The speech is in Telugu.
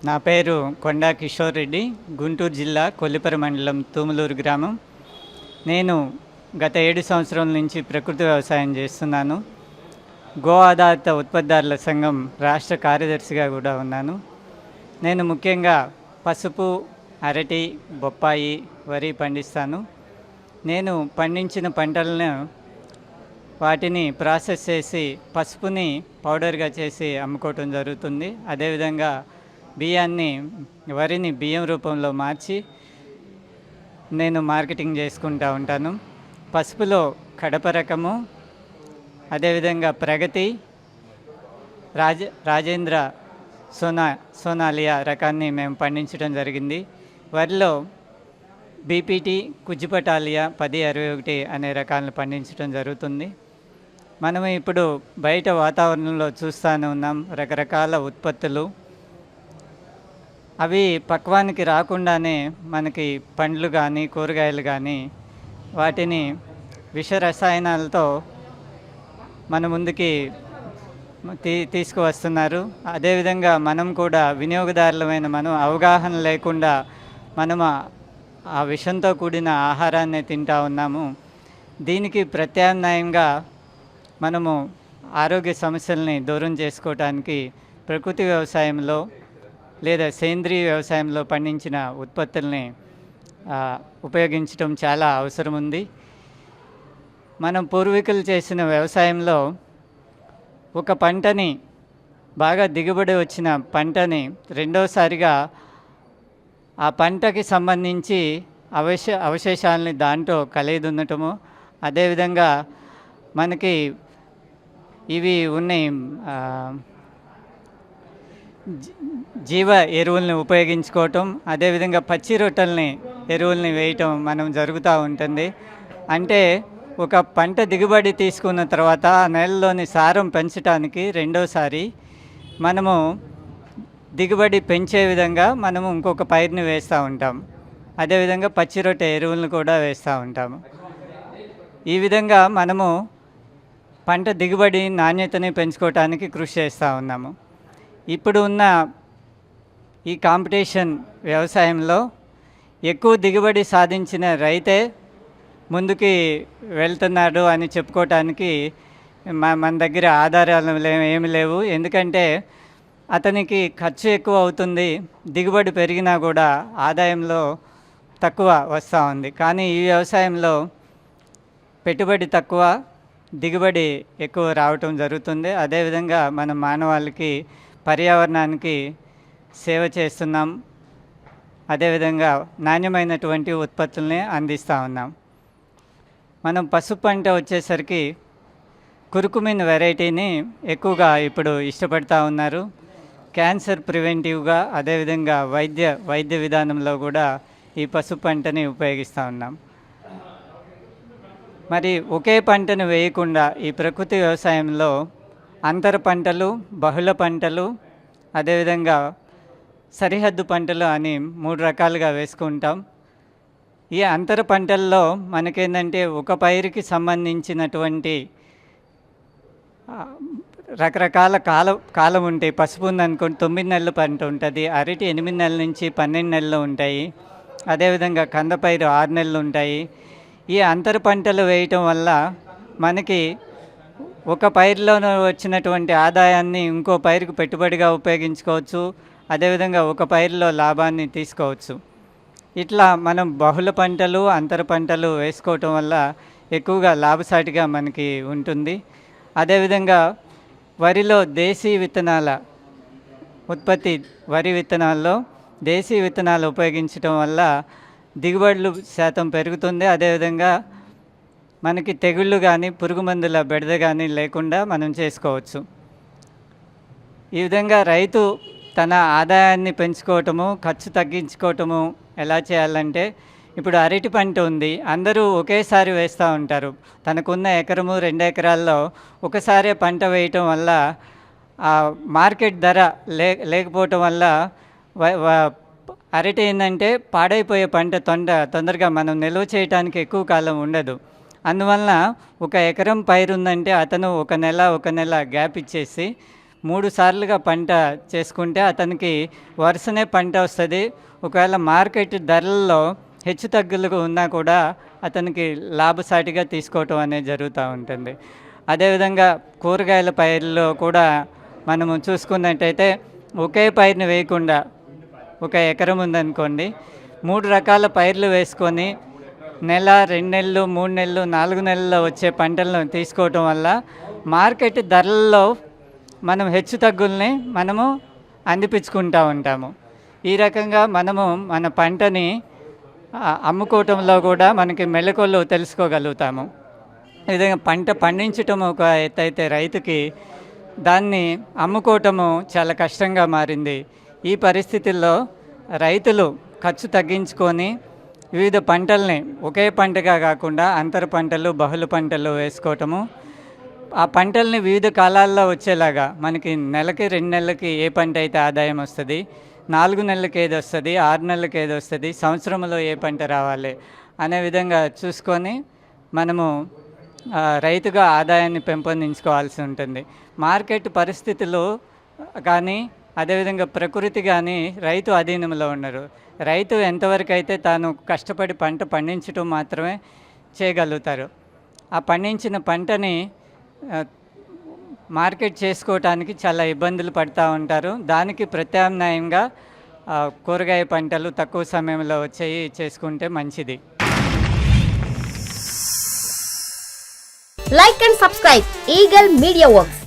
నా పేరు కొండా కిషోర్ రెడ్డి, గుంటూరు జిల్లా కొల్లిపర మండలం తూములూరు గ్రామం. నేను గత 7 సంవత్సరాల నుంచి ప్రకృతి వ్యవసాయం చేస్తున్నాను. గో ఆధారిత ఉత్పత్తిదారుల సంఘం రాష్ట్ర కార్యదర్శిగా కూడా ఉన్నాను. నేను ముఖ్యంగా పసుపు, అరటి, బొప్పాయి, వరి పండిస్తాను. నేను పండించిన పంటలను వాటిని ప్రాసెస్ చేసి పసుపుని పౌడర్గా చేసి అమ్ముకోవటం జరుగుతుంది. అదేవిధంగా వరిని బియ్యం రూపంలో మార్చి నేను మార్కెటింగ్ చేసుకుంటూ ఉంటాను. పసుపులో కడప రకము, అదేవిధంగా ప్రగతి, రాజేంద్ర సోనాలియా రకాన్ని మేము పండించడం జరిగింది. వరిలో బీపీటీ, కుజ్జిపటాలియా 1061 అనే రకాలను పండించడం జరుగుతుంది. మనము ఇప్పుడు బయట వాతావరణంలో చూస్తూనే ఉన్నాం రకరకాల ఉత్పత్తులు. అవి పక్వానికి రాకుండానే మనకి పండ్లు కానీ కూరగాయలు కానీ వాటిని విష రసాయనాలతో మన ముందుకి తీసుకువస్తున్నారు. అదేవిధంగా మనం కూడా వినియోగదారులమైన మనం అవగాహన లేకుండా మనము ఆ విషంతో కూడిన ఆహారాన్ని తింటూ ఉన్నాము. దీనికి ప్రత్యామ్నాయంగా మనము ఆరోగ్య సమస్యల్ని దూరం చేసుకోవటానికి ప్రకృతి వ్యవసాయంలో లేదా సేంద్రీయ వ్యవసాయంలో పండించిన ఉత్పత్తుల్ని ఉపయోగించడం చాలా అవసరం ఉంది. మనం పూర్వీకులు చేసిన వ్యవసాయంలో ఒక పంటని బాగా దిగుబడి వచ్చిన పంటని రెండోసారిగా ఆ పంటకి సంబంధించి అవశేషాలని దాంట్లో కలిగి ఉండటము, అదేవిధంగా మనకి ఇవి ఉన్నాయి జీవ ఎరువుల్ని ఉపయోగించుకోవటం, అదేవిధంగా పచ్చి రొట్టెల్ని ఎరువుల్ని వేయటం మనం జరుగుతూ ఉంటుంది. అంటే ఒక పంట దిగుబడి తీసుకున్న తర్వాత ఆ నెలలోని సారం పెంచడానికి రెండోసారి మనము దిగుబడి పెంచే విధంగా మనము ఇంకొక పైరుని వేస్తూ ఉంటాం. అదేవిధంగా పచ్చి రొట్టె ఎరువులను కూడా వేస్తూ ఉంటాము. ఈ విధంగా మనము పంట దిగుబడి నాణ్యతని పెంచుకోవటానికి కృషి చేస్తూ ఉన్నాము. ఇప్పుడు ఉన్న ఈ కాంపిటీషన్ వ్యవసాయంలో ఎక్కువ దిగుబడి సాధించిన రైతే ముందుకి వెళ్తున్నాడు అని చెప్పుకోవటానికి మన దగ్గర ఆధారాలు ఏమి లేవు. ఎందుకంటే అతనికి ఖర్చు ఎక్కువ అవుతుంది, దిగుబడి పెరిగినా కూడా ఆదాయంలో తక్కువ వస్తూ ఉంది. కానీ ఈ వ్యవసాయంలో పెట్టుబడి తక్కువ, దిగుబడి ఎక్కువ రావటం జరుగుతుంది. అదేవిధంగా మన మానవాళికి, పర్యావరణానికి సేవ చేస్తున్నాం. అదేవిధంగా నాణ్యమైనటువంటి ఉత్పత్తుల్ని అందిస్తూ ఉన్నాం. మనం పసుపు పంట వచ్చేసరికి కురుకుమిన్ వెరైటీని ఎక్కువగా ఇప్పుడు ఇష్టపడుతూ ఉన్నారు. క్యాన్సర్ ప్రివెంటివ్గా, అదేవిధంగా వైద్య విధానంలో కూడా ఈ పసుపు పంటని ఉపయోగిస్తూ ఉన్నాం. మరి ఒకే పంటను వేయకుండా ఈ ప్రకృతి వ్యవసాయంలో అంతర పంటలు, బహుళ పంటలు, అదేవిధంగా సరిహద్దు పంటలు అని 3 రకాలుగా వేసుకుంటాం. ఈ అంతర పంటల్లో మనకేంటంటే ఒక పైరుకి సంబంధించినటువంటి రకరకాల కాలం ఉంటాయి. పసుపు ఉందనుకోండి 9 నెలల పంట ఉంటుంది, అరటి 8 నెలల నుంచి 12 నెలలు ఉంటాయి, అదేవిధంగా కందపైరు 6 నెలలు ఉంటాయి. ఈ అంతర పంటలు వేయటం వల్ల మనకి ఒక పైరులో వచ్చినటువంటి ఆదాయాన్ని ఇంకో పైరుకు పెట్టుబడిగా ఉపయోగించుకోవచ్చు, అదేవిధంగా ఒక పైరులో లాభాన్ని తీసుకోవచ్చు. ఇట్లా మనం బహుళ పంటలు, అంతర పంటలు వేసుకోవటం వల్ల ఎక్కువగా లాభసాటిగా మనకి ఉంటుంది. అదేవిధంగా వరిలో దేశీ విత్తనాల ఉత్పత్తి, వరి విత్తనాల్లో దేశీ విత్తనాలు ఉపయోగించడం వల్ల దిగుబడులు శాతం పెరుగుతుంది. అదేవిధంగా మనకి తెగుళ్ళు కానీ పురుగు మందుల బెడద కానీ లేకుండా మనం చేసుకోవచ్చు. ఈ విధంగా రైతు తన ఆదాయాన్ని పెంచుకోవటము, ఖర్చు తగ్గించుకోవటము ఎలా చేయాలంటే, ఇప్పుడు అరటి పంట ఉంది, అందరూ ఒకేసారి వేస్తూ ఉంటారు. తనకున్న 1-2 ఎకరాల్లో ఒకసారే పంట వేయటం వల్ల మార్కెట్ ధర లేకపోవటం వల్ల అరటి ఏంటంటే పాడైపోయే పంట తొందరగా మనం నిల్వ చేయడానికి ఎక్కువ కాలం ఉండదు. అందువలన 1 ఎకరం పైరు ఉందంటే అతను ఒక నెల గ్యాప్ ఇచ్చేసి 3 సార్లుగా పంట చేసుకుంటే అతనికి వరుసనే పంట వస్తుంది. ఒకవేళ మార్కెట్ ధరల్లో హెచ్చుతగ్గులు ఉన్నా కూడా అతనికి లాభసాటిగా తీసుకోవటం అనేది జరుగుతూ ఉంటుంది. అదేవిధంగా కూరగాయల పైర్లో కూడా మనము చూసుకున్నట్టయితే ఒకే పైరుని వేయకుండా, ఒక ఎకరం ఉందనుకోండి, 3 రకాల పైర్లు వేసుకొని నెల, 2 నెలలు, 3 నెలలు, 4 నెలల్లో వచ్చే పంటలను తీసుకోవటం వల్ల మార్కెట్ ధరల్లో మనం హెచ్చుతగ్గుల్ని మనము అందిపించుకుంటూ ఉంటాము. ఈ రకంగా మనము మన పంటని అమ్ముకోవటంలో కూడా మనకి మెళకువలు తెలుసుకోగలుగుతాము. ఈ విధంగా పంట పండించటం ఒక ఎత్తు అయితే రైతుకి దాన్ని అమ్ముకోవటము చాలా కష్టంగా మారింది. ఈ పరిస్థితుల్లో రైతులు ఖర్చు తగ్గించుకొని వివిధ పంటల్ని ఒకే పంటగా కాకుండా అంతర పంటలు, బహుళ పంటలు వేసుకోవటము, ఆ పంటల్ని వివిధ కాలాల్లో వచ్చేలాగా మనకి నెలకి 2 నెలలకి ఏ పంట అయితే ఆదాయం వస్తుంది, 4 నెలలకి ఏది వస్తుంది, 6 నెలలకి ఏది వస్తుంది, సంవత్సరంలో ఏ పంట రావాలి అనే విధంగా చూసుకొని మనము రైతుగా ఆదాయాన్ని పెంపొందించుకోవాల్సి ఉంటుంది. మార్కెట్ పరిస్థితులు కానీ అదేవిధంగా ప్రకృతి కానీ రైతు అధీనంలో ఉన్నారు. రైతు ఎంతవరకు అయితే తాను కష్టపడి పంట పండించడం మాత్రమే చేయగలుగుతారు. ఆ పండించిన పంటని మార్కెట్ చేసుకోవటానికి చాలా ఇబ్బందులు పడుతూ ఉంటారు. దానికి ప్రత్యామ్నాయంగా కూరగాయ పంటలు తక్కువ సమయంలో వచ్చేవి చేసుకుంటే మంచిది. Like and subscribe Eagle Media Works.